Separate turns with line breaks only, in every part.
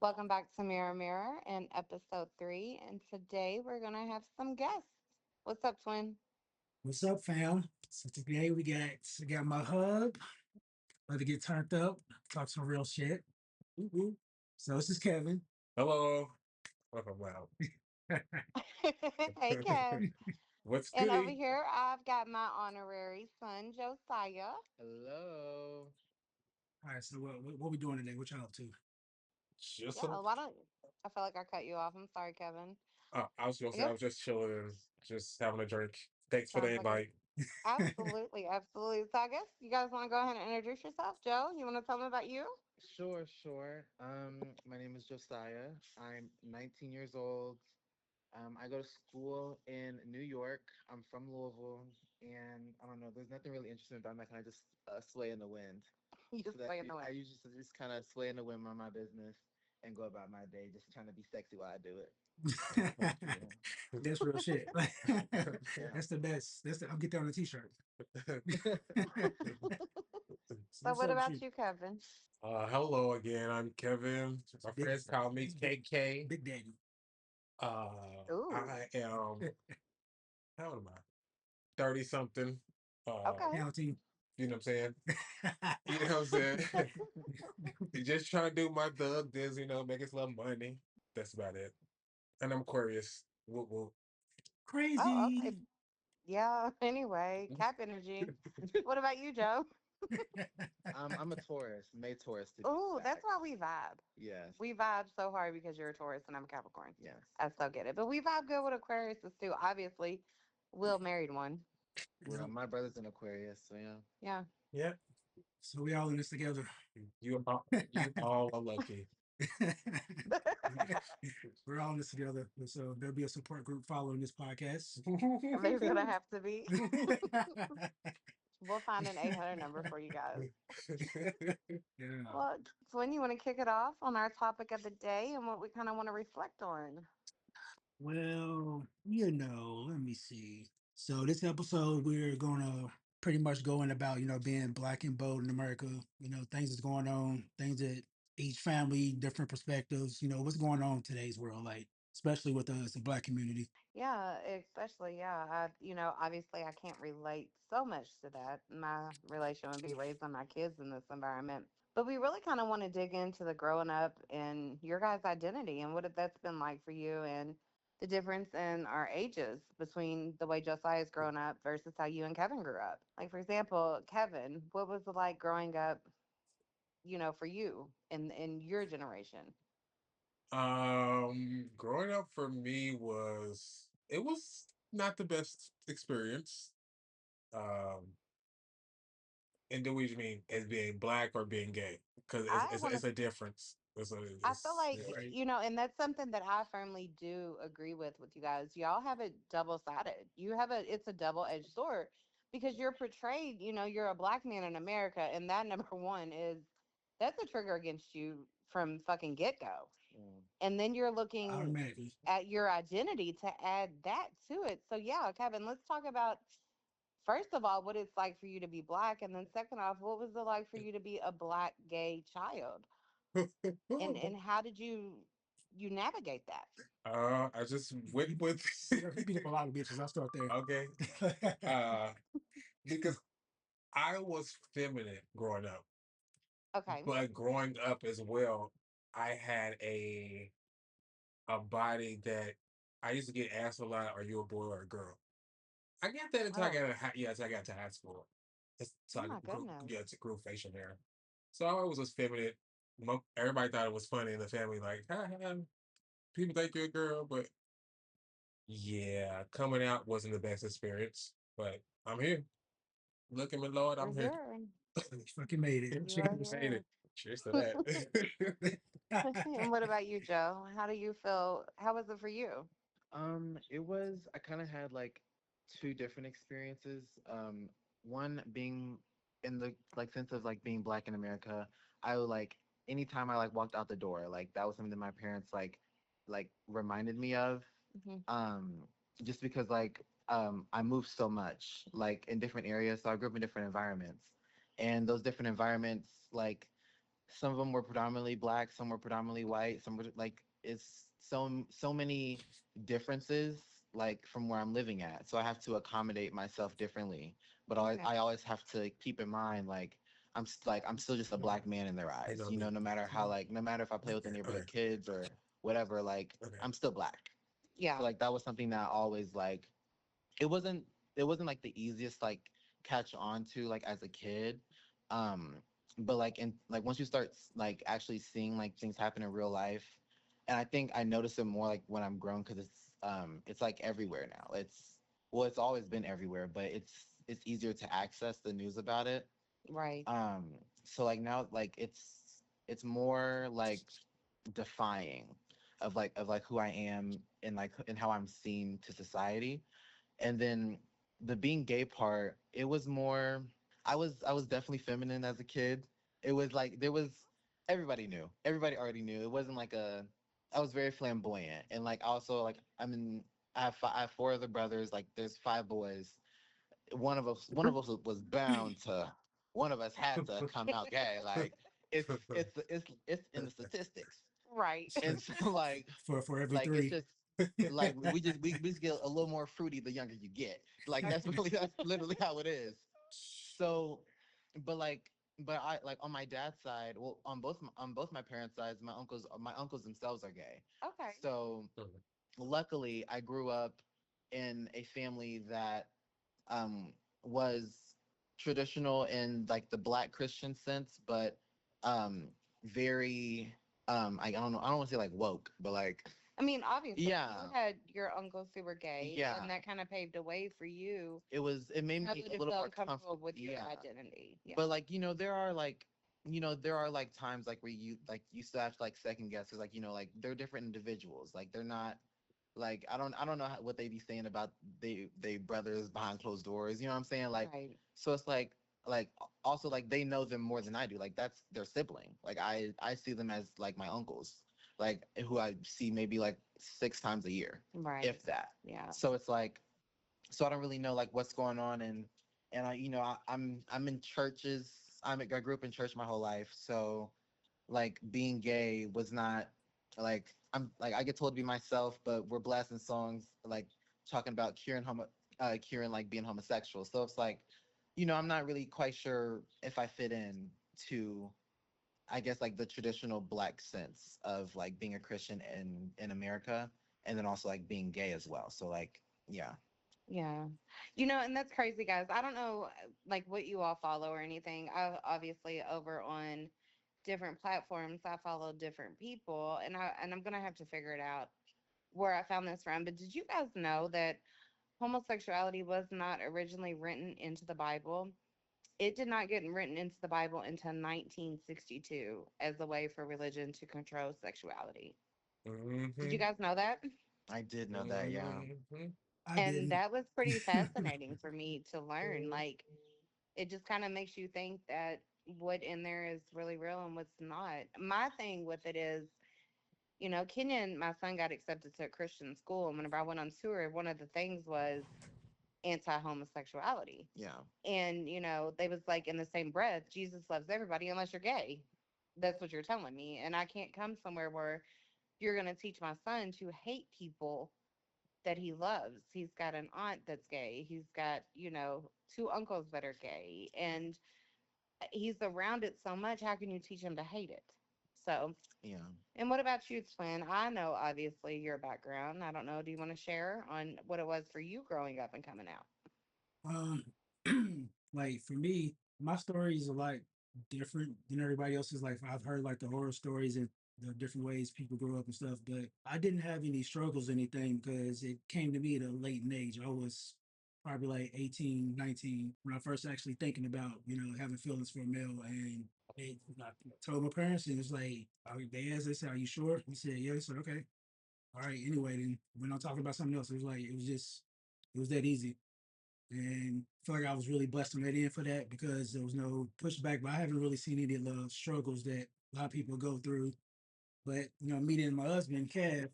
Welcome back to Mirror Mirror in episode 3. And today we're going to have some guests. What's up, twin?
What's up, fam? So today we got my hub. About to get turned up, talk some real shit. Woo-woo. So this is Kevin.
Hello. Welcome out.
Hey, Kev.
What's
And over
goody?
here, I've got my honorary son, Josiah.
Hello.
All right, so what we doing today? What y'all up to?
Just
Yeah,
some.
why don't I feel like I cut you off? I'm sorry, Kevin.
I was gonna
I
say I
guess
was just chilling, just having a drink. Thanks for the
sounds like a
invite.
absolutely, absolutely. So I guess you guys want to go ahead and introduce yourself, Joe. You want to tell me about you?
Sure. My name is Josiah. I'm 19 years old. I go to school in New York. I'm from Louisville, and I don't know. There's nothing really interesting about me. I kind of just sway in the wind.
You
So
just
that
say in the
I
wind.
usually just kind of sway in the wind, mind my business, and go about my day, just trying to be sexy while I do it. Yeah,
That's real shit.
yeah.
That's the best. I'll get that on a t-shirt.
So
What's
what
up with
about
you?
you, Kevin?
Hello again. I'm Kevin. My
Big,
friends call me KK.
big daddy.
Ooh,
I am. How old am I? 30 something.
okay.
Counting.
You know what I'm saying? You know what I'm saying? Just trying to do my thug this, make us a little money. That's about it. And I'm Aquarius. Whoop, whoop.
Oh, okay.
Crazy.
Yeah, anyway, cap energy. What about you, Joe?
I'm a Taurus, May Taurus to be
Oh, that's
exact.
why we vibe.
Yes,
We vibe so hard because you're a Taurus and I'm a Capricorn.
yes.
I so get it. But we vibe good with Aquariuses too. Obviously, Will married one.
Well,
Yep.
my brother's an Aquarius, so yeah.
Yeah.
Yeah.
So we all in this together.
You all are lucky.
We're all in this together. And so there'll be a support group following this podcast.
There's going to have to be. We'll find an 800 number for you guys.
Yeah.
Well, so when you want to kick it off on our topic of the day and what we kind of want to reflect on.
Well, let me see. So this episode, we're gonna pretty much go in about being black and bold in America. Things that's going on, things that each family, different perspectives. What's going on in today's world, like especially with us, the black community.
Yeah, especially, yeah. Obviously I can't relate so much to that. My relation would be raising my kids in this environment. But we really kind of want to dig into the growing up and your guys' identity and that's been like for you and the difference in our ages between the way Josiah's grown up versus how you and Kevin grew up. Like, for example, Kevin, what was it like growing up, for you in your generation?
Growing up for me was not the best experience. Um, and do what you mean as being black or being gay? Because it's
I
it's,
want to
it's a difference.
I feel like,
Yeah.
Right.
and that's something that I firmly do agree with you guys. Y'all have it double sided. It's a double edged sword because you're portrayed, you're a black man in America. And that number one is that's a trigger against you from fucking get go.
Mm.
And then you're looking
Automatically.
at your identity to add that to it. So, yeah, Kevin, let's talk about first of all what it's like for you to be black. And then, second off, what was it like for you to be a black gay child? And how did you navigate that?
I just went with
He beat up a lot of bitches. I'll start there.
okay. Uh, because I was feminine growing up,
Okay.
but growing up as well, I had a body that I used to get asked a lot, "Are you a boy or a girl?" I got that until I
Oh,
got until I got to high school. So
oh
I
my
grew,
goodness.
yeah, to grew facial hair. So I always was feminine. Everybody thought it was funny in the family, like, ha, ha, people think you're a girl, but yeah, coming out wasn't the best experience. But I'm here. Look at me, Lord,
You're
I'm here.
here.
You fucking made it.
You are
Cheers, made
here.
it. Cheers to that.
And what about you, Joe? How do you feel? How was it for you?
It was I kind of had like two different experiences. One being in the like sense of like being black in America. I would like anytime I like walked out the door, like that was something that my parents like reminded me of.
Hmm.
Um, just because like I moved so much like in different areas, so I grew up in different environments, and those different environments like some of them were predominantly black, some were predominantly white, some were like it's so many differences like from where I'm living at. So I have to accommodate myself differently. But
Okay.
I always have to keep in mind like like I'm still just a black man in their
They
eyes.
know
You know,
me.
no matter how like no matter if I play with the
Okay.
neighborhood kids or whatever, like
Okay.
I'm still black. So
Yeah.
like that was something that I always like it wasn't it wasn't like the easiest like catch on to like as a kid um but like in like once you start like actually seeing like things happen in real life, and I think I notice it more like when I'm grown because it's like everywhere now. It's always been everywhere, but it's easier to access the news about it.
Right.
um so like now like it's more like defying of like who I am and like and how I'm seen to society. And then the being gay part, it was more I was definitely feminine as a kid. It was like there was everybody knew. Everybody already knew. It wasn't like a I was very flamboyant. And like also like I have four other brothers, like there's five boys. One of us was bound to one of us had to come out gay. Like it's in the statistics.
Right.
And so
for every
like it's
three.
just like we just get a little more fruity the younger you get. Like that's literally how it is. So, but like, but I like on my dad's side, well, on both my parents' sides, my uncles themselves are gay.
Okay.
So luckily, I grew up in a family that um was traditional in like the Black Christian sense, but um very I don't want to say like woke, but like
I mean, obviously,
yeah,
you had your uncles who were gay,
yeah.
and that kind of paved a way for you
It made
to
me a
to
little
feel
more
comfortable
comfortable.
with your
Yeah.
identity. Yeah.
But like, there are like times like where you still have to like second guess because like, like they're different individuals. Like they're not like I don't know what they be saying about they brothers behind closed doors. You know what I'm saying? Like
Right.
so it's like also like they know them more than I do. Like that's their sibling. Like I see them as like my uncles, like who I see maybe like 6 times a year,
Right.
if that.
Yeah.
So it's like so I don't really know like what's going on, and I'm in churches. I grew up in church my whole life, so like being gay was not like I'm like I get told to be myself, but we're blasting songs like talking about curing like being homosexual. So it's like, I'm not really quite sure if I fit in to I guess like the traditional black sense of like being a Christian in America, and then also like being gay as well. So like yeah.
Yeah. And that's crazy, guys. I don't know like what you all follow or anything. I obviously over on different platforms, I follow different people, and I'm gonna have to figure it out where I found this from. But did you guys know that homosexuality was not originally written into the Bible? It did not get written into the Bible until 1962 as a way for religion to control sexuality. Did you
Mm-hmm.
guys know that?
I did know that, yeah.
Mm-hmm.
I
And
didn't.
that was pretty fascinating for me to learn. Like, it just kind of makes you think that what in there is really real and what's not. My thing with it is, Kenyon, my son got accepted to a Christian school. And whenever I went on tour, one of the things was anti homosexuality.
Yeah.
And, they was like in the same breath, Jesus loves everybody unless you're gay. That's what you're telling me. And I can't come somewhere where you're going to teach my son to hate people that he loves. He's got an aunt that's gay. He's got, two uncles that are gay. And he's around it so much. How can you teach him to hate it? So,
Yeah.
and what about you, Twin? I know obviously your background. I don't know. Do you want to share on what it was for you growing up and coming out?
Um, like for me, my story is a lot different than everybody else's. Like I've heard like the horror stories and the different ways people grew up and stuff, but I didn't have any struggles or anything because it came to me at a late age. I was probably like 18, 19 when I first actually thinking about, having feelings for a male. And I told my parents and it's like, they asked, they said, "Are you sure?" He said, "Yeah." I said, "Okay. All right." Anyway, then when I'm talking about something else, it was that easy. And I feel like I was really blessed on that end for that because there was no pushback. But I haven't really seen any of the struggles that a lot of people go through. But meeting my husband, Kev,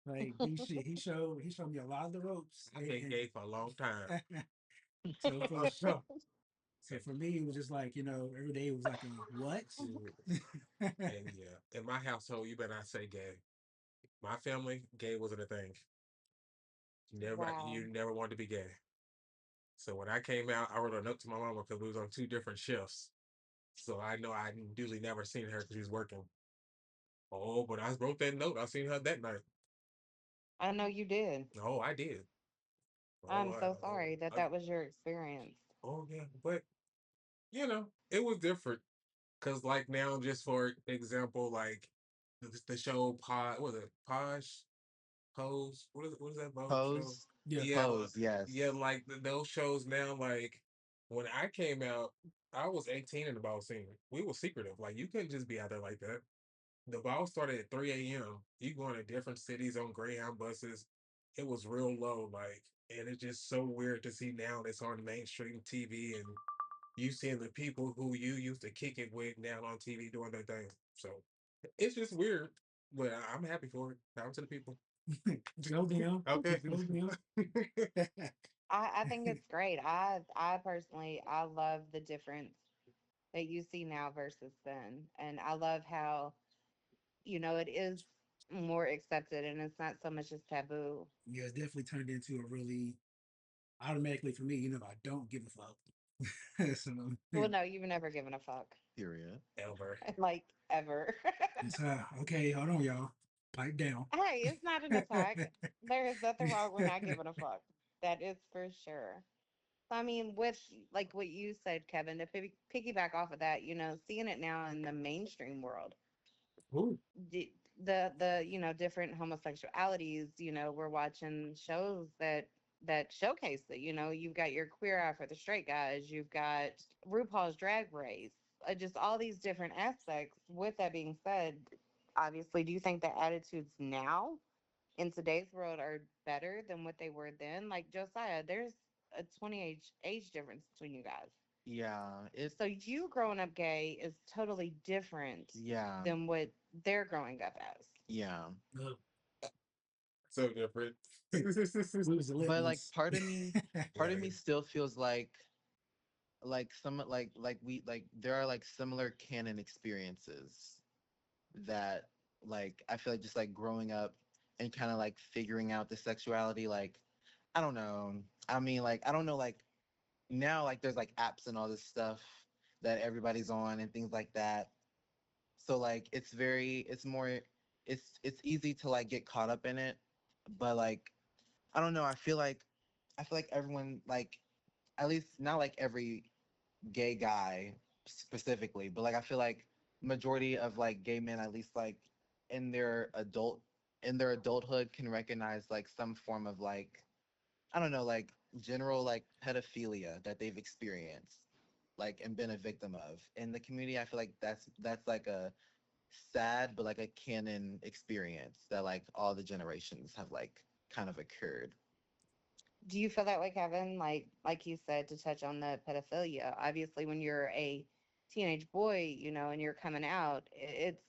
like he showed me a lot of the ropes.
I've been gay for a long time.
So for sure. So for me, it was just like, every day was like a what?
and, and yeah, in my household, you better not say gay. My family, gay wasn't a thing.
Wow.
You never wanted to be gay. So when I came out, I wrote a note to my mama because we was on two different shifts. So I know I usually never seen her because she was working. Oh, but I wrote that note. I seen her that night.
I know you did.
Oh, I did. Oh,
I'm so sorry that that was your experience.
oh yeah. But it was different because like now, just for example, like the show Pod, what was it? Posh Pose. What is that show?
Pose,
Yeah.
Yeah,
pose,
yeah.
yes.
Like those shows now. Like when I came out, I was 18 and about scene. We were secretive. Like you couldn't just be out there like that. The ball started at 3 a.m. You going to different cities on Greyhound buses. It was real low, like, and it's just so weird to see now it's on mainstream TV and you seeing the people who you used to kick it with now on TV doing their thing. So it's just weird, but I'm happy for it. Shout out to the people.
Go down.
Okay.
Go down.
I think it's great. I personally I love the difference that you see now versus then. And I love how, it is more accepted and it's not so much as taboo.
Yeah, it's definitely turned into a really automatically for me, I don't give a fuck. So
Well, no, you've never given a fuck.
Period.
Elmer.
Like ever.
it's okay, hold on, y'all. Pipe down.
Hey, it's not an attack. There is nothing wrong with not giving a fuck. That is for sure. I mean, with like what you said, Kevin, to piggyback off of that, seeing it now in the mainstream world,
Ooh.
the the different homosexualities, we're watching shows that showcase that, you've got your Queer Eye for the straight guys, you've got RuPaul's Drag Race, just all these different aspects. With that being said, obviously, do you think the attitudes now in today's world are better than what they were then? Like Josiah, there's a 20 age difference between you guys.
Yeah,
So you growing up gay is totally different
yeah,
than what they're growing up as.
yeah.
Look,
So different.
we was the
But like
litmus.
part of me
Right.
still feels like some like we like there are like similar canon experiences that like I feel like just like growing up and kind of like figuring out the sexuality, like I don't know. I mean, like I don't know, like now like there's like apps and all this stuff that everybody's on and things like that. So like it's more it's easy to like get caught up in it. But like I don't know, I feel like everyone like at least not like every gay guy specifically, but like I feel like majority of like gay men, at least like in their adult in their adulthood, can recognize like some form of like I don't know, like general like pedophilia that they've experienced, like and been a victim of in the community. I feel like that's like a sad but like a canon experience that like all the generations have like kind of occurred.
Do you feel that way, Kevin? Like you said, to touch on the pedophilia. Obviously, when you're a teenage boy, and you're coming out, it's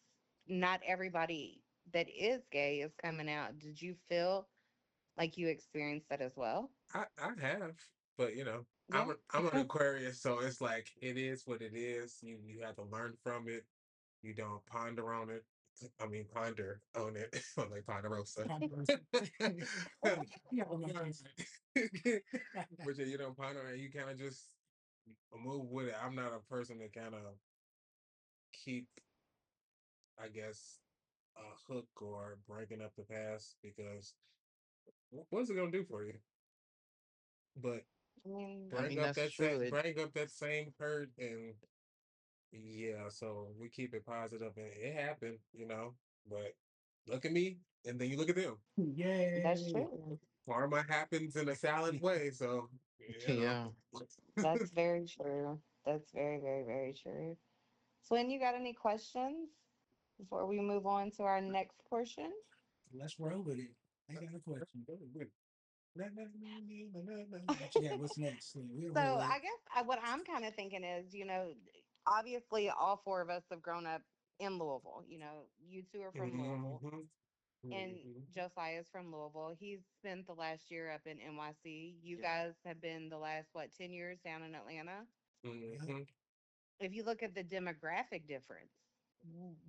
not everybody that is gay is coming out. Did you feel like you experienced that as well?
I have, but
Yeah.
I'm an Aquarius, so it's like it is what it is. You have to learn from it. You don't ponder on it. I mean, ponder on it, like Ponderosa.
Yeah, well, nice.
But yeah, you don't ponder on it. You kind of just move with it. I'm not a person that kind of keep, I guess, a hook or bringing up the past because what's it gonna do for you? But
I mean,
I mean, that's true.
bring up that same hurt and yeah, so we keep it positive and it happened. But look at me and then you look at them.
that's
Yay.
true.
Karma happens in a silent way, so you know.
Yeah.
That's very true. That's very, very, very true. Swin, you got any questions before we move on to our next portion?
Let's roll with it. I got a question. What you got? What's next? We'll
So
roll it.
I guess what I'm kind of thinking is, obviously all four of us have grown up in Louisville. You two are from Louisville,
Mhm.
and
Mhm.
Josiah is from Louisville. He's spent the last year up in NYC. You guys have been the last, what, 10 years down in Atlanta?
Yeah.
Hmm.
If you look at the demographic difference,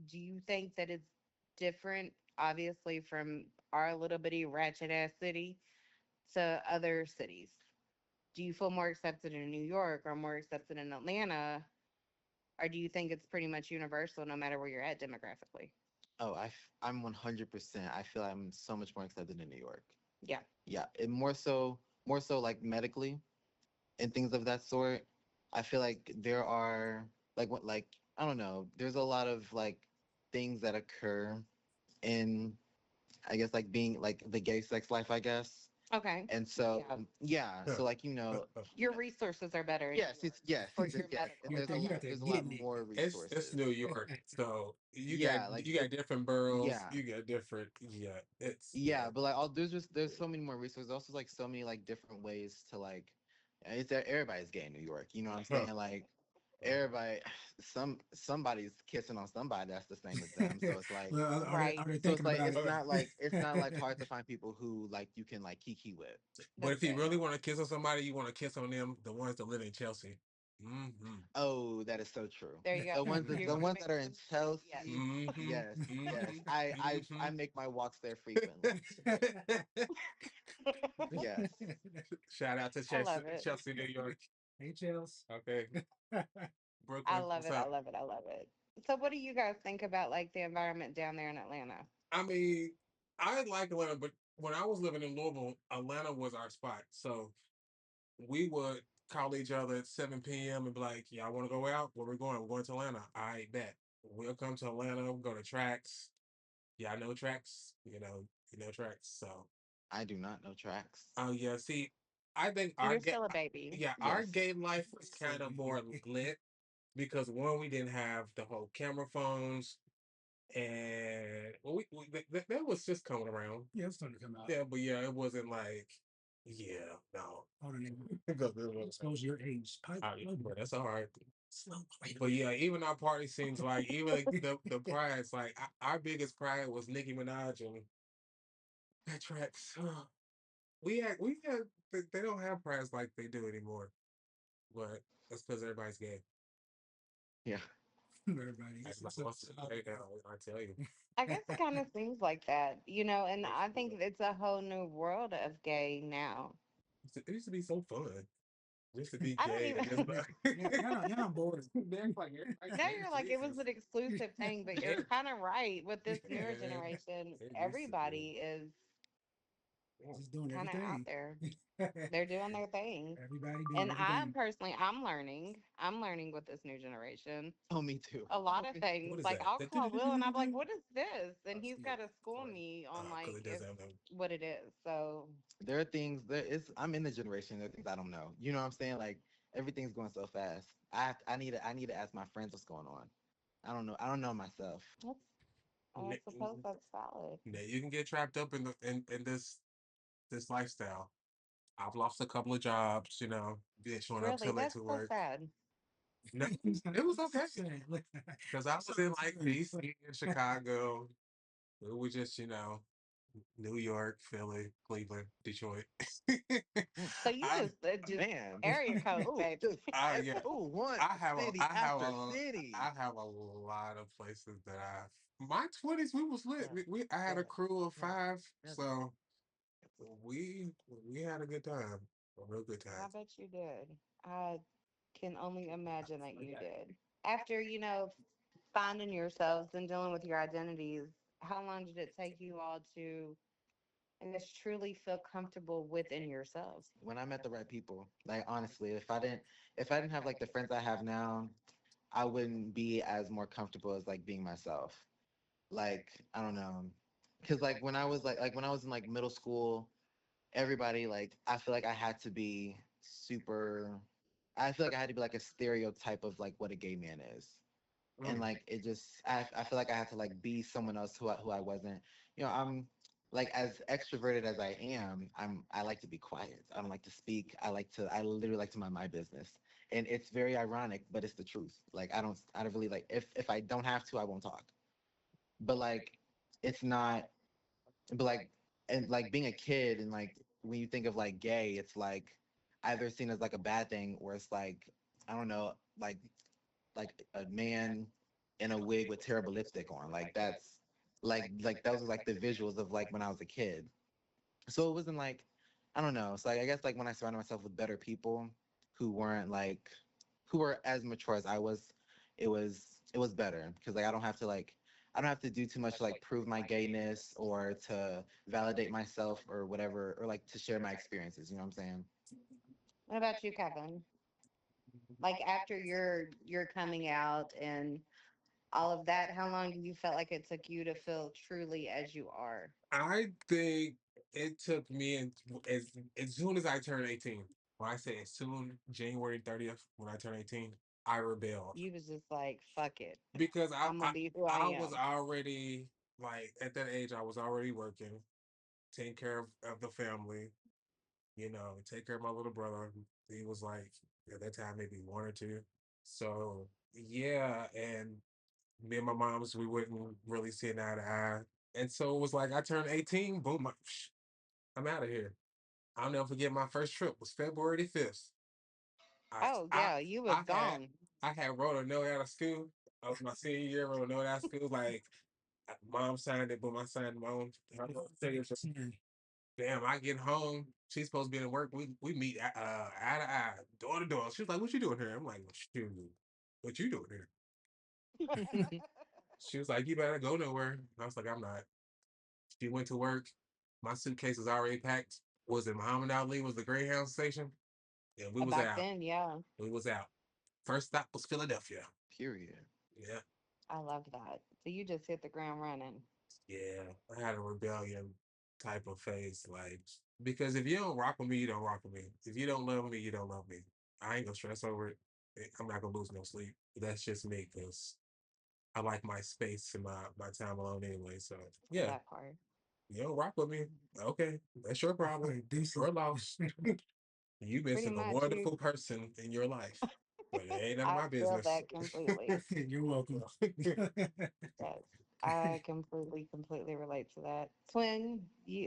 do you think that it's different, obviously, from our little bitty ratchet ass city to other cities? Do you feel more accepted in New York or more accepted in Atlanta? Or do you think it's pretty much universal no matter where you're at demographically?
Oh, I'm 100%. I feel I'm so much more accepted in New York.
Yeah.
Yeah, and more so like medically and things of that sort. I feel like there are like what like I don't know. There's a lot of like things that occur in I guess like being like the gay sex life, I guess.
Okay.
And so
Yeah.
yeah, so like
Your resources are better in New York for your
yes, and
medical.
You got
there's
that
a lot
getting it.
more
It's
resources.
New York, so
Yeah, like
you got different boroughs,
yeah.
you got different, yeah. It's
Yeah,
yeah.
but like all there's so many more resources. Also like so many like different ways to like it's that everybody's gay in New York. You know what I'm saying? Like everybody somebody's kissing on somebody that's the same as them. So it's like
Well,
Right.
are they
so it's
thinking
like
about it?
it's not like hard to find people who like you can like kiki with.
But
That's
if you
good.
really want to kiss on somebody, you want to kiss on them, the ones that live in Chelsea. Hmm.
Oh, that is so true.
There you go.
The
You're
ones that are
making
in
them say yes.
Chelsea,
Hmm.
yes, yes.
Hmm.
I
Hmm.
make my walks there frequently. Yes.
Shout out to
I love it.
Chelsea, New York.
Hey, Chels.
Okay,
I
Brooklyn,
love
what's
it. I
up?
love it. I love it. So, what do you guys think about like the environment down there in Atlanta?
I mean, I like Atlanta, but when I was living in Louisville, Atlanta was our spot. So we would call each other at 7 p.m. and be like, y'all want to go out? Where we're going? We're going to Atlanta. I bet. We'll come to Atlanta. We'll go to tracks. Yeah, I know tracks. You know tracks. So,
I do not know tracks.
oh yeah. See, I think
You're still a baby.
our
Yes.
gay life was kind of more lit because one, we didn't have the whole camera phones, and well, that was just coming around.
Yeah, it's starting to come out.
Yeah, but yeah, it wasn't like, yeah, no.
Hold on, nigga.
Go through it.
Expose your age. Pipe.
But that's all right.
Slow.
But yeah, even our party scenes, like even like, the prides, like our biggest pride was Nicki Minaj and that tracks. We had they don't have prides like they do anymore, but that's because everybody's gay.
Yeah.
Everybody.
That's not what's right now. I tell you,
I guess it kind of seems like that, and I think it's a whole new world of gay now.
it used to be so fun just to be
I don't
gay
even.
and just
You're not bored.
they're like everybody
Now
gay.
you're like it was
Jesus,
an exclusive thing, but you're
yeah,
kind of right. With this newer
yeah,
generation,
it used to be.
everybody is
Just doing
kind of out
everything.
there. They're doing their thing.
Everybody doing
And
everything.
I'm learning with this new generation
Oh, me too.
a lot of
What
things.
is
Like
that?
I'll call Will and I'm like, what is this? And he's
Yeah,
got to school me on
because
like
it
if
doesn't have no.
what it is. So
There are things there is I'm in the generation, there are things I don't know. You know what I'm saying? Like everything's going so fast. I need to ask my friends what's going on. I don't know myself.
that's I suppose that's valid.
Now you can get trapped up in in this lifestyle. I've lost a couple of jobs, being showing up
Really,
too late
that's
to
so
work.
sad.
No, it was okay
Look,
because I was in like DC and Chicago. It was just New York, Philly, Cleveland, Detroit.
So you
I
was just
Man.
area code,
Oh,
baby.
just
yeah.
one city
I have
after
a
city.
I have a lot of places that my 20s we was lit. I had a crew of five, so we we had a good time, a real good
I
time.
bet you did. I can only imagine that you did. After, finding yourselves and dealing with your identities, how long did it take you all to, I guess, truly feel comfortable within yourselves?
When I met the right people, like honestly, if I didn't have like the friends I have now, I wouldn't be as more comfortable as like being myself. Like I don't know, because like when I was like when I was in like middle school, everybody like I feel like I had to be super. I feel like I had to be like a stereotype of like what a gay man is, and
Mm.
like it just I feel like I had to like be someone else who I wasn't. I'm like as extroverted as I am. I like to be quiet. I don't like to speak. I literally like to mind my business, and it's very ironic, but it's the truth. Like I don't really like if I don't have to, I won't talk. But like it's not but like and like being a kid and like when you think of like gay, it's like either seen as like a bad thing or it's like I don't know, like a man in a wig with terrible lipstick on. Like that's like those are like the visuals of like when I was a kid. So it wasn't like, I don't know. So like, I guess like when I surrounded myself with better people who weren't like who were as mature as I was, it was better because like I don't have to do too much to like prove my gayness or to validate myself or whatever or like to share my experiences. You know what I'm saying?
What about you, Kevin? Like after your coming out and all of that, how long do you felt like it took you to feel truly as you are?
I think it took me as soon as I turned 18. When I say as soon, January 30th, when I turned 18, I rebelled
You was just like, fuck it.
because
I'm gonna be who I
I was
am.
already like at that age. I was already working, taking care of the family. Take care of my little brother. He was like at that time maybe one or two. So yeah, and me and my moms we wouldn't really see eye to eye. And so it was like I turned 18, boom, I'm out of here. I'll never forget my first trip was February 5th. I
Oh
I
yeah, you was
I had
gone.
I had wrote a note out of school. Of my senior year, wrote a note out of school. Like mom signed it, but I signed my own signature. Damn, I get home. She's supposed to be at work. We meet eye to eye, door to door. She was like, "What you doing here?" I'm like, "Shoot, what you doing here?" She was like, "You better go nowhere." I was like, "I'm not." She went to work. My suitcase was already packed. Was it Muhammad Ali? Was the Greyhound station? And we was
Back
out.
then, yeah,
We was out. First stop was Philadelphia.
Period.
Yeah.
I loved that. So you just hit the ground running.
Yeah. I had a rebellion type of phase. Like, because if you don't rock with me, you don't rock with me. If you don't love me, you don't love me. I ain't gonna stress over it. I'm not gonna lose no sleep. That's just me because I like my space and my time alone anyway. So yeah,
That part.
you don't rock with me. Okay. That's your problem. Your loss. You
Pretty
missing a
much you
wonderful person in your life. But it ain't none of
I
my
feel
business.
that completely.
You're welcome.
Yes. I completely relate to that. Twin,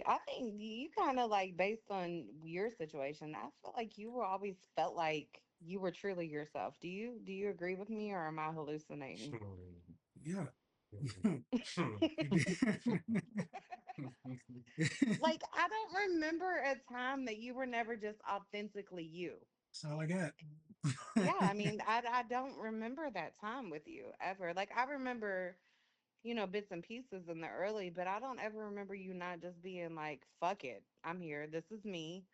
I think you kind of like based on your situation, I feel like you were always felt like you were truly yourself. Do you agree with me or am I hallucinating?
Yeah.
Like I don't remember a time that you were never just authentically you.
That's all I got.
Yeah, I mean, I don't remember that time with you ever. Like I remember, bits and pieces in the early, but I don't ever remember you not just being like, fuck it, I'm here. This is me.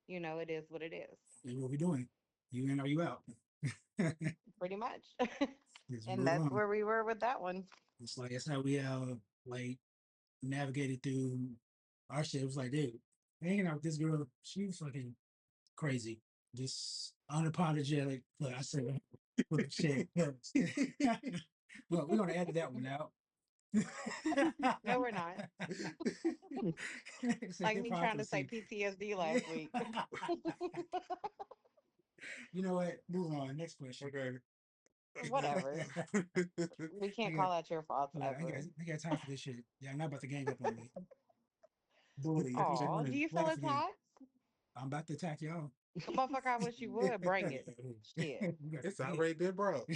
It is what it is.
Hey, what we doing? You in or you out?
Pretty much.
Let's
And
move
that's
on.
where we were with that one.
It's like that's how we like navigated through our shit. It was like, dude, hanging out with this girl, she was fucking crazy. Just unapologetic. Look, I said look, shit. Well, we're gonna edit that one out.
No, we're not.
It's a
Like me trying to say
hypocrisy.
PTSD last week.
You know what? Move on. Next question.
Okay.
Whatever. We
I
can't
got,
call out your faults
look,
ever.
I got time for this shit. Yeah, I'm not about to gang up on me. Bully. Each
Oh,
one
do
and
you feel
laugh again.
attacked?
I'm about to attack y'all.
Motherfucker, I wish you would bring it. Shit.
We got
It's
hey.
already been broke.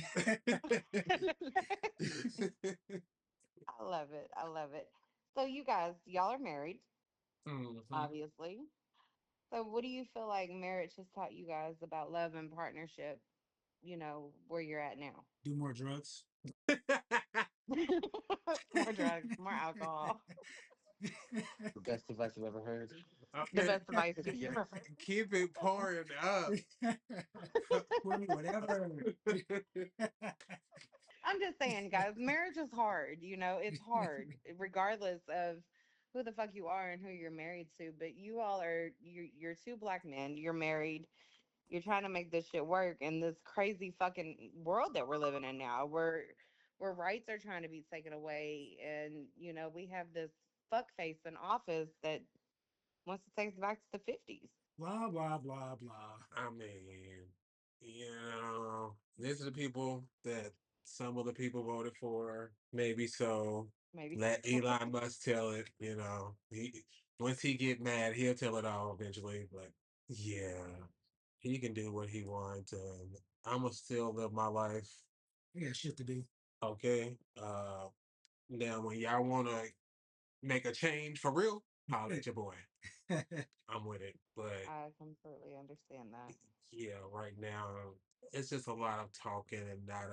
I love it. I love it. So you guys, y'all are married,
Mhm.
obviously. So what do you feel like marriage has taught you guys about love and partnership, where you're at now?
Do more drugs.
More drugs, more alcohol.
The best advice I've ever heard.
The
Okay.
best advice you've
Yeah.
ever heard.
Keep it pouring up.
Whatever.
I'm just saying, guys, marriage is hard. It's hard, regardless of who the fuck you are and who you're married to. But you all you're two black men. You're married. You're trying to make this shit work in this crazy fucking world that we're living in now, where rights are trying to be taken away, and we have this fuck face in office that wants to take us back to the 50s.
Blah blah blah blah.
I mean, these are the people that some of the people voted for. Maybe so.
Maybe.
Let Elon Musk tell it. Once he get mad, he'll tell it all eventually. But yeah, he can do what he wants. I'ma still live my life.
I got shit to do.
Okay. Now when y'all wanna make a change for real, holler at your boy. I'm with it. But
I completely understand that.
yeah, right now it's just a lot of talking and not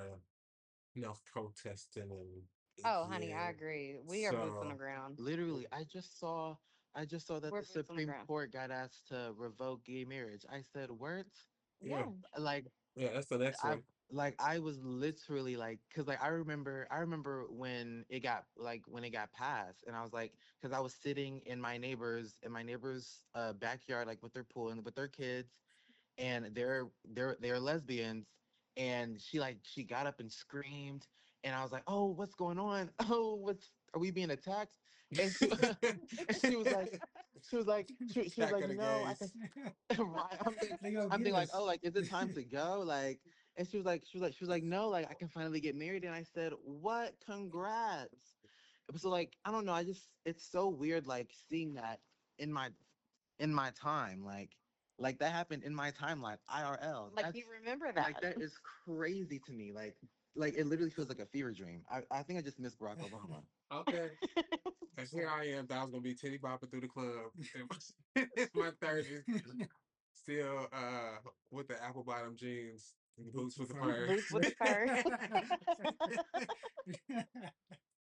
enough protesting and
Oh, honey,
yeah.
I agree. We are boots on the
So
ground.
Literally, I just saw that
We're
the
boots on the
Supreme
ground.
Court got asked to revoke gay marriage. I said, "What?"
yeah,
Yeah.
Like
yeah, that's the next
I
one.
I was literally like, cause like I remember when it got when it got passed, and I was like, cause I was sitting in my neighbor's backyard, like with their pool and with their kids, and they're lesbians, and she got up and screamed, and I was like, oh, what's going on? Oh, what's are we being attacked? And she and she was
Back
like,
of the
no, I
gays.
can right.
They gonna
I'm
get
thinking like, oh,
us.
like, is it time to go? Like, and she was like, no, like I can finally get married. And I said, what? Congrats. So like, I don't know. It's so weird, like seeing that in my time, like that happened in my timeline, IRL.
Like you remember that.
Like that is crazy to me. Like it literally feels like a fever dream. I think I just miss Barack Obama.
Okay. And here I am, I was gonna be titty bopping through the club in my 30s, still with the apple bottom jeans and boots with the fur.
Boots with the fur.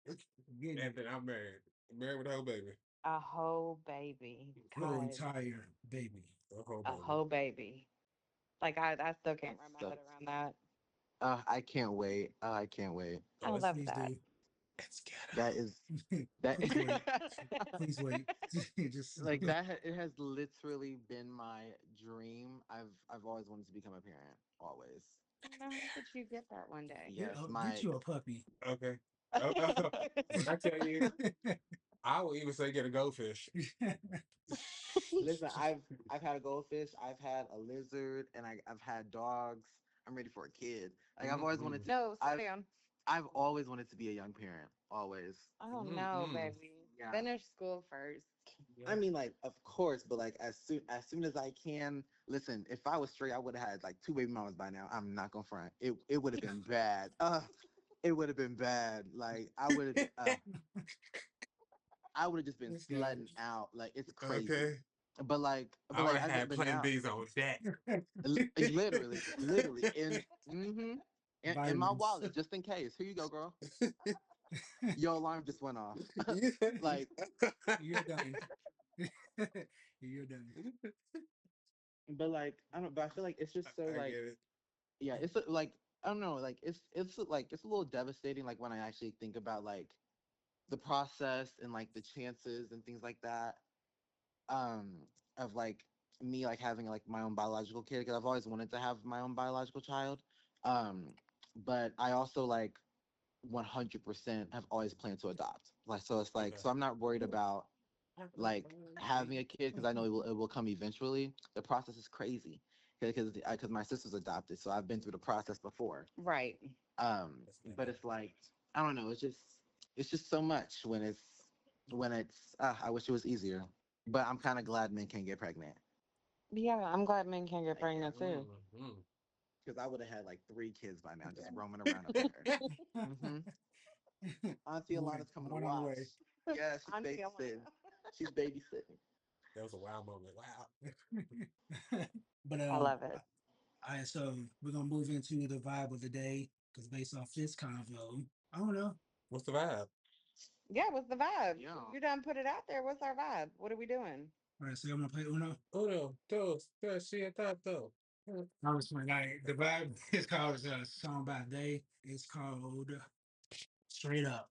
And then I'm married. Married with a whole baby.
A whole baby.
Whole
God.
entire baby.
A whole
A
baby.
whole baby. Like I still can't
That
wrap my head
sucks.
around that.
I can't wait. I can't wait.
I
Oh,
love
Please
that.
do.
it's
That
ghetto.
is that
Please wait. Please wait. Just
like it has literally been my dream. I've always wanted to become a parent. Always.
And I hope that you get that one day.
get,
Yes,
get
my
you a puppy.
Okay. When I tell you, I will even say get a goldfish.
listen. I've had a goldfish. I've had a lizard, and I've had dogs. I'm ready for a kid. Like I've always wanted
Mm-mm.
to.
No, slow
I've
down.
I've always wanted to be a young parent. Always.
Oh no,
Mm-mm.
baby.
Yeah.
Finish school first.
I mean, like, of course, but like as soon as I can. Listen, if I was straight, I would have had like two baby mamas by now. I'm not gonna front. It would have been bad. It would have been bad. Like I would have just been
This guy.
slutting out. Like it's crazy.
Okay.
But
I would
like
have had
but
plan
now
B's on that.
literally in my
Vitamins.
wallet just in case. Here you go, girl. Your alarm just went off. Like,
You're done. You're done.
but like I don't. But I feel like it's just so
I
like
get it.
yeah. It's like I don't know. Like it's a little devastating. Like when I actually think about like the process and like the chances and things like that. Um, of like me like having like my own biological kid because I've always wanted to have my own biological child. Um, but I also like 100% have always planned to adopt. Like so it's like
Okay.
so I'm not worried about like having a kid because I know it will come eventually. The process is crazy because my sister's adopted, so I've been through the process before.
Right.
That's
But
ghetto.
it's like I don't know. It's just so much when it's. I wish it was easier, but I'm kind of glad men can't get pregnant
Yeah, I'm glad men can get
like, yeah,
pregnant too.
Mm-hmm.
because I would have had like 3 kids by now just roaming around up here. hmm Auntie
one,
Alana's coming to
one on the
watch.
way.
Yeah, she's
Auntie
babysitting.
Alana.
She's babysitting.
That was a wild moment. Wow.
But
I love it.
all right, so we're gonna move into the vibe of the day because based off this convo, I don't know.
What's the vibe?
Yeah, what's the vibe?
Yeah.
You done put it out there. What's our vibe? What are we doing?
All right, so I'm gonna play Uno.
Uno, dos, tres, siete, dos.
I was like the vibe is called Song by Day. It's called Straight Up.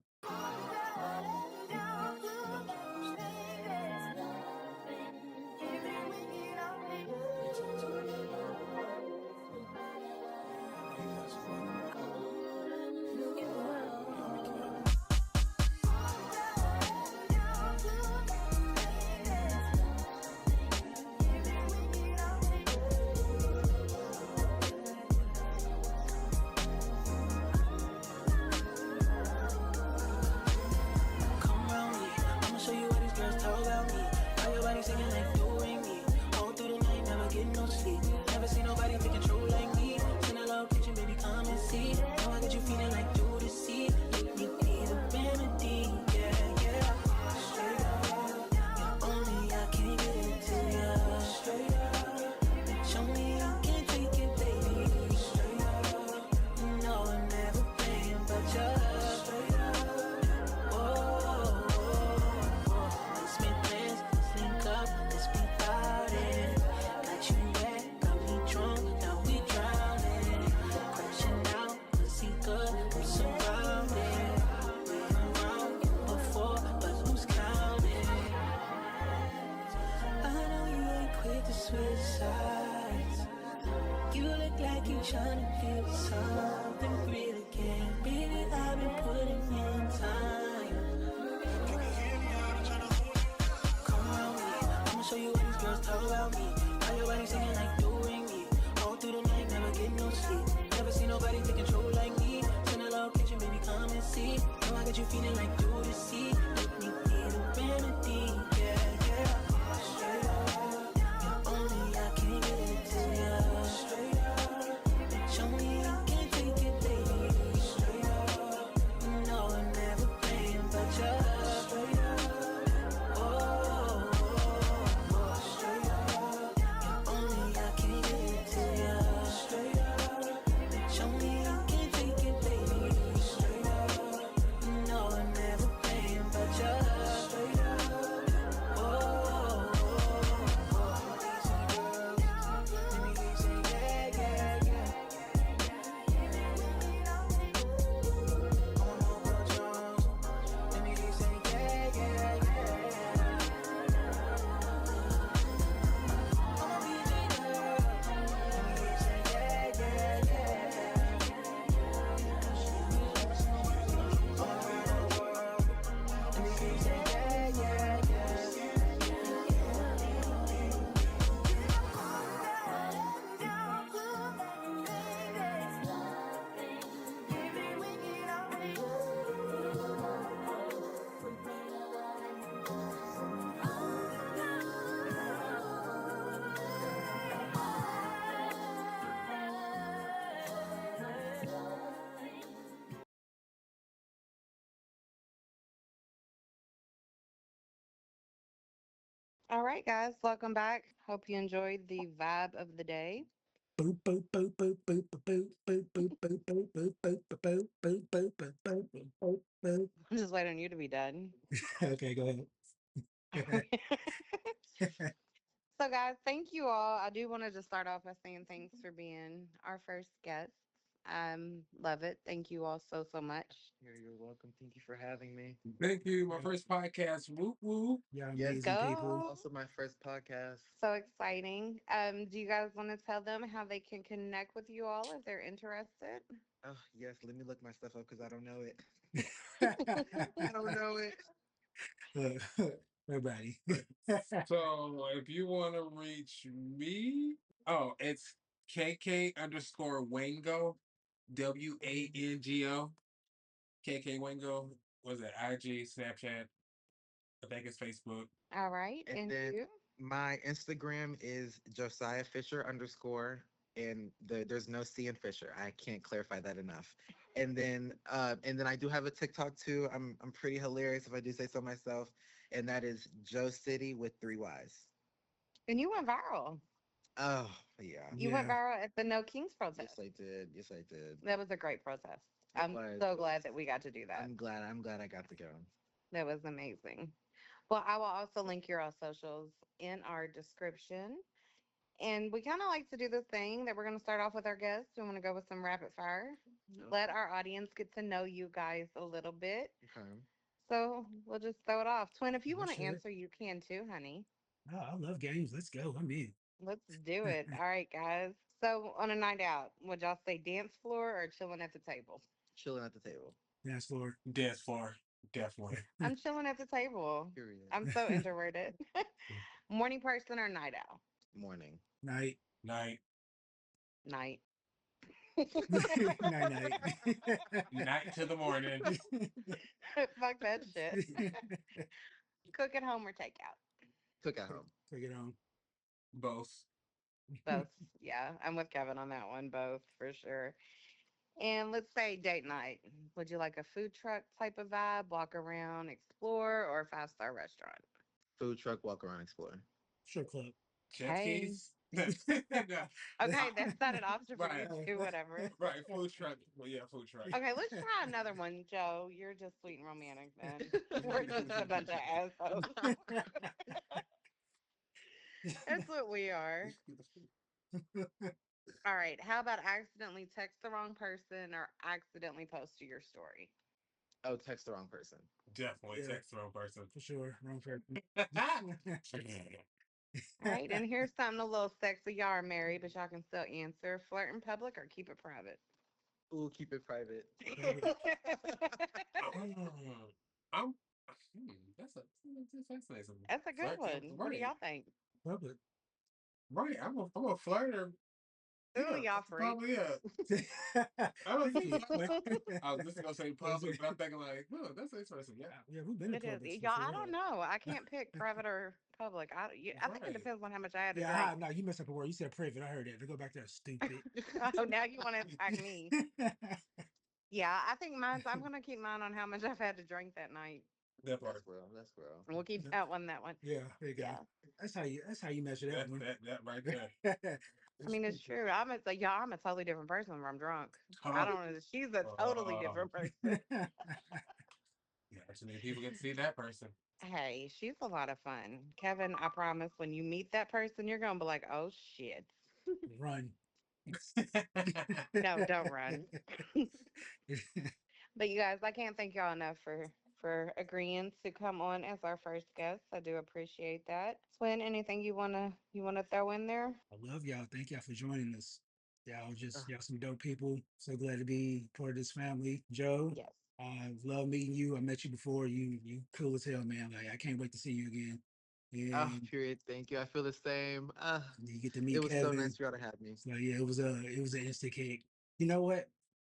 switch sides. You look like you tryna feel something real again. Baby, I've been putting in time. Come around me, I'ma show you what these girls talk about me. How your body singing like do ring me. All through the night, never get no sleep. Never see nobody take control like me. Send a location, baby, come and see. Know I got you feeling like do the sea. Make me need a remedy, yeah, yeah. Straight up, yeah, only I can get it to ya. Straight up, bitch, only I can take it, baby. Straight up, you know I'm never playing but ya. Straight up, oh, oh, oh, straight up, yeah, only I can get it to ya. Straight up, bitch, only I can take it, baby. Straight up, you know I'm never playing but ya. Straight up, oh, oh, oh, oh, easy girls, let me hear you say yeah, yeah, yeah. I want more Bill Jones, let me hear you say yeah, yeah, yeah. I'm a BG girl, let me hear you say yeah, yeah, yeah. All around the world, let me hear you say yeah, yeah, yeah.
All right, guys, welcome back. Hope you enjoyed the vibe of the day.
Boop boop boop boop boop boop boop boop boop boop boop boop boop boop boop boop boop boop boop boop.
I'm just waiting on you to be done.
Okay, go ahead.
So, guys, thank you all. I do want to just start off by saying thanks for being our first guests. Love it. Thank you all so, so much.
You're welcome. Thank you for having me.
Thank you. My first podcast. Whoop whoop.
Y'all
Yes,
amazing people.
Go.
also my first podcast.
So exciting. Do you guys want to tell them how they can connect with you all if they're interested?
Oh, yes, let me look my stuff up because I don't know it. I don't know it.
Look, everybody.
So if you want to reach me, oh, it's KK underscore Wango, WANGO, KK Wango. Was it IG, Snapchat? I think it's Facebook.
All right.
And
And
then
you?
my Instagram is Josiah Fisher underscore, and there's no C in Fisher. I can't clarify that enough. And then I do have a TikTok too. I'm pretty hilarious if I do say so myself, and that is Joe City with three Y's.
And you went viral.
Oh yeah,
You went
Yeah.
viral at the No Kings
yes
protest.
I did. Yes I did.
That was a great protest.
It
I'm
was.
so
It was.
glad that we got to do that.
I'm glad I got to go.
That was amazing. Well, I will also link your all socials in our description. And we kind of like to do this thing that we're going to start off with our guests. We want to go with some rapid fire. Let our audience get to know you guys a little bit.
Okay.
So we'll just throw it off. Twin, if you
Oh
want to
shit.
answer, you can too, honey.
Oh, I love games. Let's go. I'm in.
Let's do it. All right, guys. So on a night out, would y'all say dance floor or chilling at the table?
Chilling at the table.
Dance floor.
Dance floor. Definitely.
I'm chilling at the table.
Period.
I'm so introverted. Morning person or night owl?
Morning.
Night.
Night.
Night.
Night night.
Night to the morning.
Fuck that shit. Cook at home or takeout?
Cook at home.
Take it on.
Both.
Both. Yeah, I'm with Kevin on that one. Both for sure. And let's say date night. Would you like a food truck type of vibe, walk around, explore, or five-star restaurant?
Food truck. Walk around. Explore.
Strip club.
Jet
Hey.
skis. No.
Okay, that's not an option for you
Right.
too, whatever.
Right. Food truck. Well, yeah, food truck.
Okay, let's try another one, Joe. You're just sweet and romantic then. We're just a bunch of assholes. That's what we are. All right. How about accidentally text the wrong person or accidentally post to your story?
Oh, text the wrong person.
Definitely
Yeah.
text the wrong person.
For sure. Wrong person.
right, and here's something a little sexy. Y'all are married, but y'all can still answer. Flirt in public or keep it private?
Ooh, keep it private.
Mm, I'm. That's nice.
That's a good
Flirt,
one. What do
right?
y'all think?
Public.
Right. I'm a flirter.
Ooh,
Yeah,
y'all
that's
freaks.
probably it. I don't
Thank
think
you.
I was just gonna say
Was
public,
it-
but I'm thinking like, no, that's interesting. Yeah,
yeah, we've been in
It is.
Publix
Y'all, I
before.
don't know. I can't pick private or public. I think it
right.
depends on how much I had to
Yeah,
drink.
no, you messed up a word. You said private. I heard that. To go back there, stupid.
Oh, now you want to attack me. Yeah, I think mine's, I'm going to keep mine on how much I've had to drink that night.
That
That's
part.
real. That's real.
We'll keep that one, that one.
Yeah, there you go.
Yeah.
That's how you measure that one.
That right there.
I mean, it's true. Y'all, I'm a totally different person when I'm drunk. I
Huh?
don't know. She's a totally different person.
Yeah, actually, people get to see that person.
Hey, she's a lot of fun. Kevin, I promise when you meet that person, you're going to be like, oh, shit.
Run.
No, don't run. But you guys, I can't thank y'all enough for agreeing to come on as our first guest. I do appreciate that. Swin, anything you wanna throw in there?
I love y'all. Thank y'all for joining us.
Uh,
Y'all some dope people. So glad to be part of this family. Joe,
Yes.
I love meeting you. I met you before. You cool as hell, man. Like I can't wait to see you again.
oh,
And
period. Thank you. I feel the same.
you get to
It
meet
was so nice
Kevin.
for y'all to have me.
So yeah, it was an instant kick. You know what?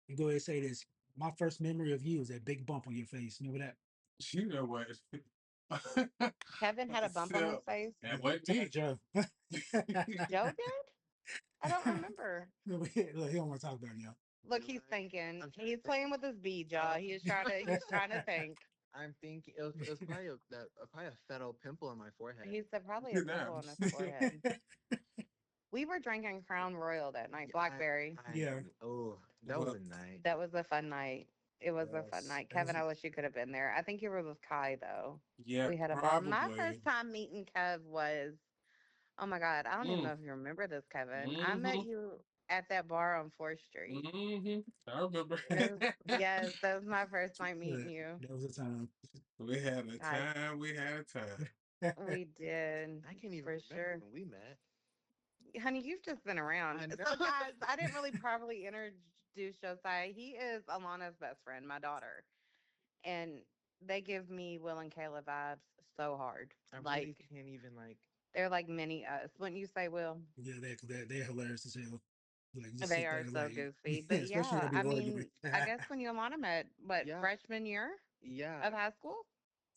You go ahead and say this. My first memory of you is that big bump on your face. Remember that?
You know what?
Kevin had a bump on his
So
face.
that wasn't me.
Joe.
Joe did? I don't remember.
Look, he don't want to talk about it now.
Look,
You're
he's
right.
thinking.
I'm trying to
He's
think.
playing with his bead, y'all. He's trying to think.
I'm thinking it was probably probably a fatal pimple on my forehead.
He said probably a
Good now.
pimple on his forehead. We were drinking Crown Royal that night,
Yeah,
Blackberry.
Yeah.
oh, that was
Well,
a night.
That was a fun night. It was a fun
yes.
night.
That was
Kevin, I wish you could have been there. I think you were with Kai though.
Yeah,
We had a ball. My
probably.
first time meeting Kev was, oh my God, I don't even
Mm.
know if you remember this, Kevin. I met
Mm-hmm.
you at that bar on 4th Street.
Mm-hmm. I remember.
That was, yes, that was my first time meeting you.
that was a time.
We had a
Guys,
time. We had a time.
we did
I can't even
for
remember
sure.
when we met.
Honey, you've just been around.
I know.
So, guys, I didn't really properly introduce Josiah. He is Alana's best friend, my daughter. And they give me Will and Kayla vibes so hard.
I
Like,
really can't even like.
they're like mini us. Wouldn't you say, Will?
Yeah, they're hilarious as hell. Like just
They
sit there
are so
like,
goofy. But
especially when
yeah,
they
I
be arguing.
mean, I guess when you and Lana met, what,
Yeah,
freshman year
yeah,
of high school?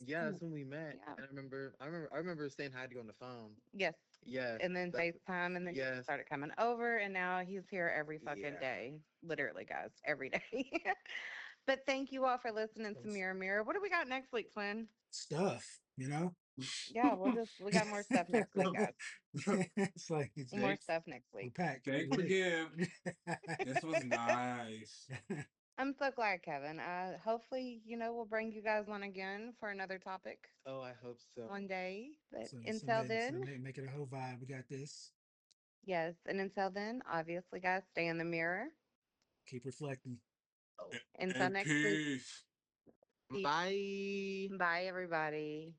yeah.
Mm,
That's when we met,
yeah.
and I remember saying hi to you on the phone.
Yes.
Yes,
And then
that,
FaceTime, and then you
yes,
started coming over, and now he's here every fucking
yeah.
day. Literally, guys, every day. But thank you all for listening to Mirror Mirror. What do we got next week, Twin?
Stuff, you know?
Yeah, we got more stuff next week, guys.
It's like
More
Thanks.
stuff next
we
week.
packed.
Thanks again. This was nice.
I'm so glad, Kevin. Hopefully, we'll bring you guys on again for another topic
Oh, I hope so.
one day. But
So
until then,
make it a whole vibe. We got this.
yes. And until then, obviously, guys, stay in the mirror.
Keep reflecting.
Oh,
Until
And
next week,
peace.
peace.
bye.
Bye, everybody.